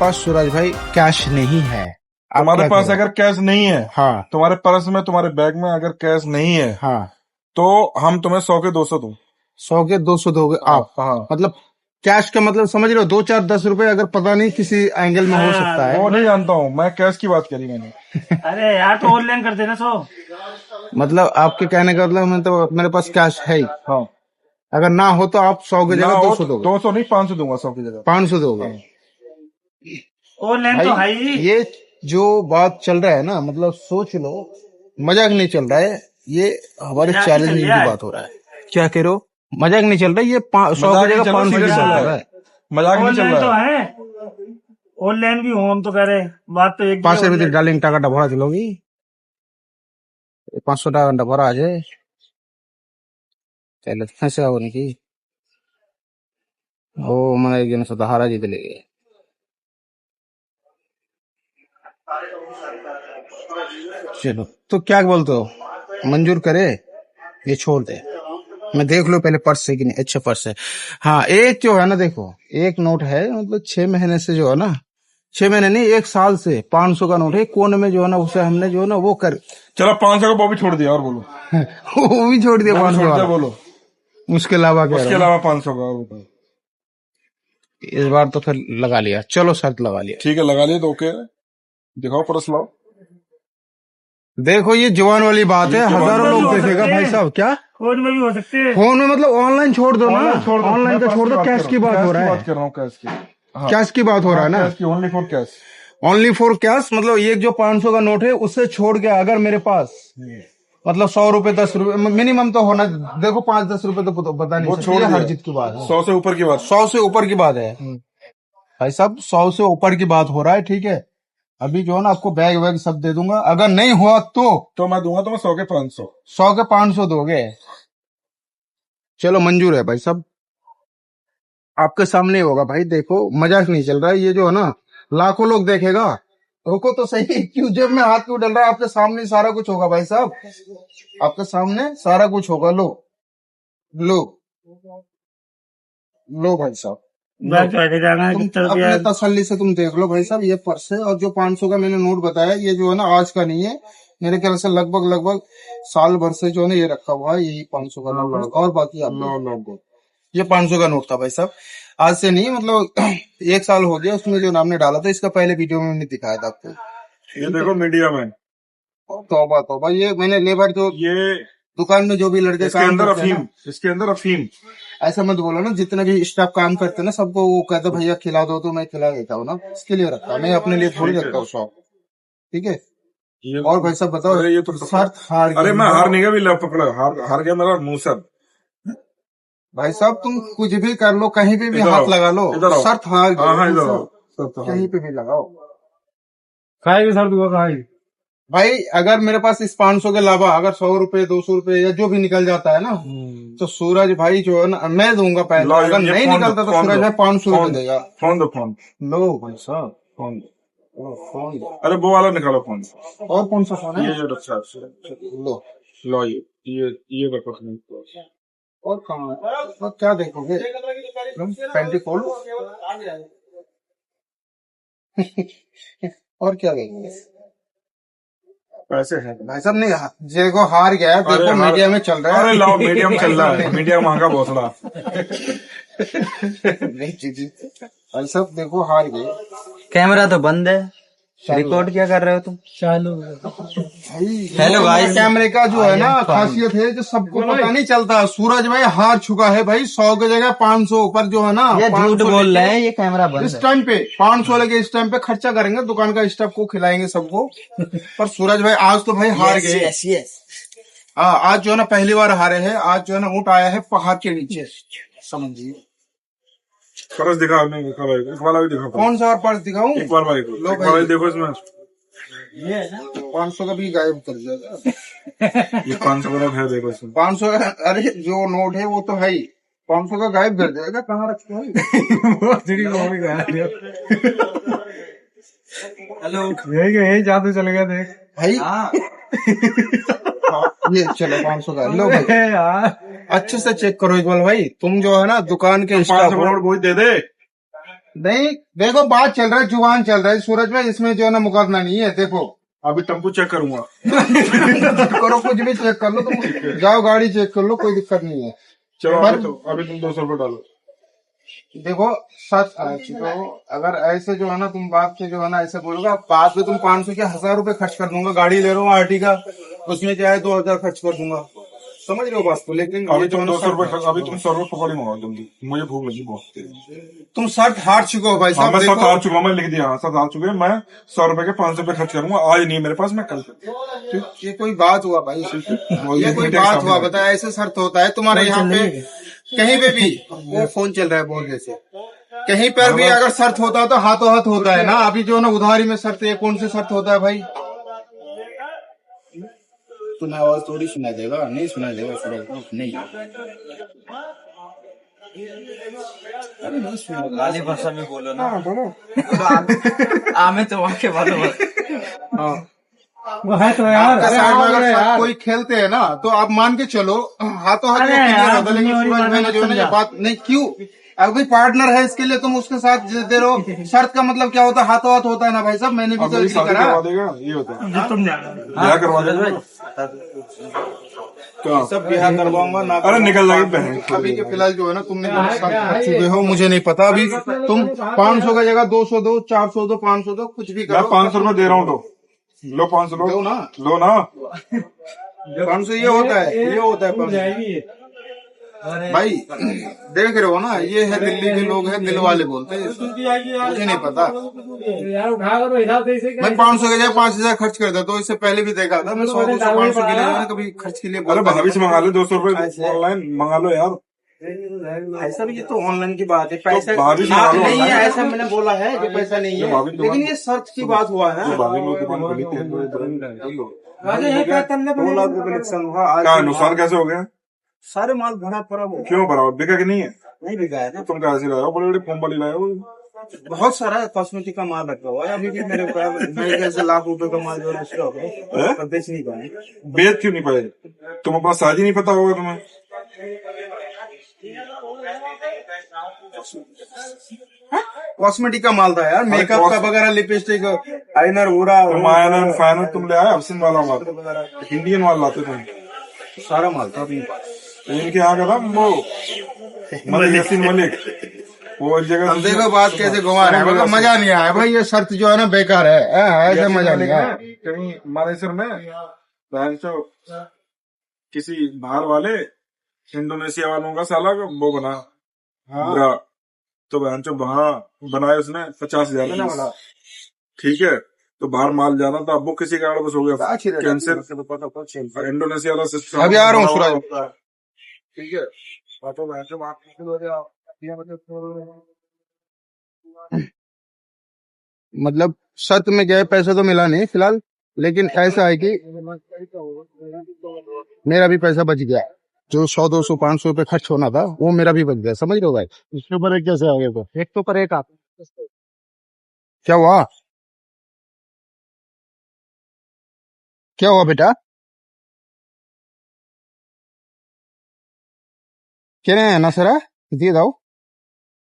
पास सूरज भाई कैश नहीं है, आप तुम्हारे क्या पास करें? अगर कैश नहीं है, हाँ तुम्हारे पर्स में तुम्हारे बैग में अगर कैश नहीं है, हाँ, तो हम तुम्हें 100 के 200 दूं। 100 के 200 दोगे आप? हाँ, मतलब कैश का मतलब समझ रहे हो, 2 4 10 रुपए अगर पता नहीं किसी एंगल में हो सकता है। वो नहीं जानता हूँ मैं, कैश की बात करी मैंने। अरे यार तो ऑनलाइन कर देना 100। मतलब आपके कहने का मतलब मैं तो मेरे पास कैश है ही, हाँ, अगर ना हो तो आप 100 की ना जगह हो 200 दोगे? 200 नहीं 500 दूंगा 100 की जगह। 500 दोगे? ऑनलाइन तो है भाई ही। ये जो बात चल रहा है ना, मतलब सोच लो, मजाक नहीं चल रहा है ये, हमारे मजाक ही चैलेंजिंग चल की रहा है। बात हो रहा है। क्या कह रहे हो? मजाक नहीं चल रहा है ये, 100 मजाक की नहीं जगह चल रहा, 500 की सीरियस बात चल कर रहा रहा है, है। मजाक नहीं चल ऑनलाइन तो रहा है। है, ऑनलाइन भी होम तो करे, बात तो एक 500 रुपये ही डालिंग टाका भरा दिलोगी, 500 টাকা ভরা আছে, তাহলে ফেঁসে হবো নাকি? ও মানে একজন সাথে হারা জিতে লেগে। चलो तो क्या बोलते हो, मंजूर करे? ये छोड़ दे, मैं देख लो पहले पर्स है कि नहीं। अच्छा पर्स है। हाँ एक जो है ना, देखो एक नोट है, मतलब 6 महीने से जो है ना, 6 महीने नहीं 1 साल से 500 का नोट है, कोने में जो है ना उसे हमने जो है ना वो कर चलो 500 का वो भी छोड़ दिया, और बोलो। वो भी छोड़ दिया वो भी 500 छोड़ दिया, वाला। बोलो। उसके अलावा कह उसके रहा हूँ अलावा 500 का और बताओ। इस बार तो फिर लगा लिया, चलो शर्त लगा लिया। ठीक है, लगा लिए तो ओके। दिखाओ पर्स लाओ। देखो ये जवान वाली बात है, ये जवान हजारों वाली लोग बात है। देखेगा भाई साहब। क्या फोन में भी हो सकते हैं। फोन में? मतलब ऑनलाइन छोड़ दो ना, ऑनलाइन छोड़ दो, ऑनलाइन मैं का पर्स छोड़ की दो, बात कैश कर की रहा बात हूँ, हो कैश रहा की है, बात कर रहा हूँ, कैश की। हाँ, कैश की बात हो रहा है ना, कैश की, only for cash. Only for cash. मतलब ये जो 500 का नोट है उससे छोड़ के अगर मेरे पास मतलब 100 रुपए 10 रुपए मिनिमम तो होना, देखो 5 10 रुपए तो बता नहीं वो सकते, छोड़ ये हर दिया, जीत की बात है। 100 से ऊपर की बात। 100 से ऊपर की बात है भाई साहब, 100 से ऊपर की बात हो रहा है, ठीक है। अभी जो है ना आपको बैग वैग सब दे दूंगा, अगर नहीं हुआ तो मैं दूंगा तुम्हें 100 के 500। 100 के 500 दोगे? चलो मंजूर है भाई साहब, आपके सामने ही होगा भाई। देखो मजाक नहीं चल रहा है, ये जो है ना लाखों लोग देखेगा। रुको तो सही, क्यों जेब में हाथ क्यों डल रहा है? आपके सामने सारा कुछ होगा भाई साहब, आपके सामने सारा कुछ होगा। लो लो लो भाई साहब, लो। बैग चढ़ जाना तुम चल अपने गया। तसल्ली से तुम देख लो भाई साहब, ये पर्स है, और जो 500 का मैंने नोट बताया ये जो है ना आज का नहीं है, मेरे ख्याल से लगभग साल भर से जो है ना ये रखा हुआ है, यही 500 का नोट है। और बाकी आप ये 500 का नोट था भाई साहब, आज से नहीं, मतलब 1 साल हो गया उसमें जो नाम ने डाला था, इसका पहले वीडियो में मैंने दिखाया था आपको। ये देखो मीडिया में, तौबा तौबा, ये मैंने लेबर जो ये दुकान में जो भी लड़के इसके काम अंदर करते हैं अफीम, ना, इसके अंदर अफीम। ऐसा मत बोलो ना, जितने भी स्टाफ काम करते हैं ना सबको वो कहते भैया खिला दो, तो मैं खिला देता हूँ ना, इसके लिए रखा, मैं अपने लिए थोड़ी रखता हूँ शौक, ठीक है। ये और भाई साहब बताओ, अरे ये तो शर्त हार अरे गई। मैं हार नहीं गया, भी लो पकड़ो, हार गया मेरा मुंह सर। भाई साहब तुम कुछ भी कर लो, कहीं पे भी इधर हाथ आओ, लगा लो, इधर आओ। शर्त हार हाँ हाँ, गई, इधर आओ। सब तो कहीं पे भी लगाओ खाएगी सर दुआ खाएगी। भाई। अगर मेरे पास इस 500 के अलावा अगर 100 रुपए 200 रुपए या जो भी निकल जाता है ना, तो सूरज भाई जो है ना मैं दूंगा पैसा, लो, अगर ये नहीं फोन निकलता दो, तो फोन सूरज दो, भाई 500 रुपए फोन देगा। फोन दो, फोन। लो भाई साहब, फोन दो। फोन दो। अरे वो वाला निकालो फोन। और कौन सा फोन ये है? जो रखा है, लो। लो ये रखो। और कहाँ है? तो क्या देखोगे तुम, पैंटी खोल और क्या देखोगे? पैसे हैं। भाई साहब नहीं, देखो हार गया है, देखो मीडिया में चल रहा है। अरे लाओ, मीडिया में चल रहा है, मीडिया महंगा भोसड़ा। नहीं जी भाई साहब देखो हार गए। कैमरा तो बंद है, रिकॉर्ड क्या कर रहे हो तुम? चालू भाई हेलो गाइस, कैमरे का जो है ना खासियत है जो सबको पता नहीं चलता, सूरज भाई हार चुका है भाई, 100 की जगह 500 ऊपर जो है ना, ये झूठ 500 बोल लेके रहे हैं, ये कैमरा बंद इस है। टाइम पे 500 लेके इस टाइम पे खर्चा करेंगे, दुकान का स्टाफ को खिलाएंगे सबको। पर सूरज भाई आज तो भाई हार गए। यस। हाँ आज जो है ना पहली बार हारे हैं, आज जो है ना ऊँट आया है पहाड़ के नीचे, समझिए। पर्स दिखा, नहीं दिखा, इस वाला भी दिखा। कौन सा और पर्स दिखाऊं? एक बार भाई, लो एक भाई। बार देखो इसमें, ये है ना 500 का भी गायब कर दिया। ये 500 का नोट है, देखो इसमें। 500 अरे जो नोट है वो तो है ही, 500 का गायब कर देगा, कहाँ रखते हैं? हेलो यही जादू चल गया देख भाई हाँ, ये चलो 500 का लो भाई, यार। अच्छे से चेक करो इकबाल भाई, तुम जो है ना दुकान के 500 स्टाफ का नोट वही दे दे। नहीं देखो, बात चल रहा है, जुबान चल रहा है सूरज भाई, इसमें जो है ना मुकदमा नहीं है। देखो अभी टेम्पो चेक करूंगा। करो, कुछ भी चेक कर लो तुम, जाओ गाड़ी चेक कर लो, कोई दिक्कत नहीं है। चलो पर अभी तुम 200 रुपये डालो। देखो सच तो अगर ऐसे जो है ना तुम बात से जो है ना ऐसे बोलोगे, बात पे तुम 500 के 1000 रुपए खर्च कर दूंगा, गाड़ी ले रहा हूँ आर्टिका, उसमें चाहे 2000 खर्च कर दूंगा, समझ रहे हो बात को। लेकिन अभी ये जो तुम है ना 200 रुपये शर्त- अभी तुम 100 रुपये पकौड़ी मंगाओ जल्दी, मुझे भूख लगी बहुत तेज। तुम शर्त हार चुके हो भाई हाँ साहब। मैं 7 देखो हार चुका हूँ, मैं लिख दिया, हाँ 7 हार चुके हैं। मैं 100 रुपए के 500 रुपये खर्च करूंगा, आज नहीं है मेरे पास, मैं कल। ये कोई बात हुआ भाई, ये कोई बात हुआ बता, ऐसे शर्त होता है तुम्हारे यहाँ पे कहीं पे भी? वो फोन चल रहा है बहुत जैसे, कहीं पर भी अगर शर्त होता है तो हाथों हाथ होता है ना। अभी जो है ना उधारी में शर्त, ये कौन सी शर्त होता है भाई? तुम्हें आवाज थोड़ी सुनाई देगा, नहीं सुनाई देगा सूरज, नहीं। अरे नहीं सुना, गाली भाषा में बोलो ना। हाँ बोलो। आमे तो वहाँ के बारे में। हाँ वो है तो यार। आपके साइड में अगर शर्त कोई खेलते हैं ना तो आप मान के चलो हाथों हाथ अरे ये क्लियर यार, होता है। लेकिन जिम्मेवारी सूरज भाई ने जो है ना ये समझा। बात नहीं, क्यों? अभी पार्टनर है इसके लिए तुम उसके साथ दे रहो। शर्त का मतलब क्या होता है? हाथों हाथ होता है ना भाई साहब, मैंने भी अब तो मेरी इसी शादी करा। करवा देगा, ये होता है। जो तुम जानो। ब्याह करवा देगा क्या? सब बिहार करवाऊंगा ना। अरे निकल जाएगी बहन। अभी के फिलहाल जो है ना तुमने जो शर्त कर चुके हो, मुझे नहीं पता। अभी तुम 500 का जगह 200 दो, 400 दो, 500 दो, कुछ भी मैं करो। 500 रुपये दे रहा हूँ, तो लो 500 लो दो ना। लो ना। 500 ये होता है, ये होता है 500 भाई। देख रहे हो ना, ये है दिल्ली के लोग हैं, दिल वाले बोलते हैं इसको। मुझे नहीं पता। मैं 500 के जगह 5000 खर्च कर देता हूँ। इससे पहले भी देखा था मैं 100 200 500 के लिए जो है कभी खर्च के लिए अरे बोलता भाभी से नहीं। मंगा लो 200 रुपये ऑनलाइन मंगा लो यार। ऐसा भी, ये तो ऑनलाइन की बात है, पैसा भाभी से हाँ, मांगो नहीं है ऑनलाइन। ऐसा मैंने बोला है जो पैसा नहीं जो है, भाभी तुम्हारी- लेकिन ये शर्त की बात हुआ है जो ना। भाभी लोग दुकान खोली थी, 2 2 लाख रुपए नुकसान हुआ आज। क्या नुकसान कैसे हो गया? सारे माल भरा पड़ा वो क्यों भरा? बिका कि नहीं है? नहीं बिका है ना। तुम कैसे लाए हो? बड़े बड़े फोन वाली लाए हो। बहुत सारा कॉस्मेटिक का माल रखा हुआ है अभी भी मेरे पास। मेरे ख्याल से लाख रुपए का माल जो है स्टॉक है, पर बेच नहीं पाए। बेच क्यों नहीं पाए? तुम अपना साइज ही नहीं पता होगा तुम्हें। कॉस्मेटिक का माल था यार, मेकअप का वगैरह, लिपस्टिक, आइनर, वूरा, मायनन फाइनल तुम ले आए, अफसिन वाला माल, इंडियन माल लाते तुम। सारा माल था अपने पास। इनके यहाँ का था वो मलिक, हसीन मलिक, वो एक जगह। अब देखो बात कैसे घुमा रहे हैं, मतलब मजा नहीं आया भाई। ये शर्त जो है ना बेकार है, ऐसे मजा नहीं आया। कहीं मानेसर में बहन चो किसी बाहर वाले इंडोनेशिया वालों का साला का वो बना बुरा, तो बहन चो वहां बनाए उसने 50,000। ठीक है, तो बाहर माल जाना था, वो किसी कारण बस हो गया कैंसिल। इंडोनेशिया वाला सिस्टम। अभी आ रहा हूँ सूरज। ठीक है, मतलब शर्त में गए, पैसा तो मिला नहीं फिलहाल, लेकिन ऐसा है कि मेरा भी पैसा बच गया। जो 100 200 500 रुपए खर्च होना था वो मेरा भी बच गया, समझ रहे हो भाई। इसके ऊपर एक कैसे आगे को एक तो ऊपर एक आप क्या हुआ? क्या हुआ बेटा? क्या है ना सरा दिए दाओ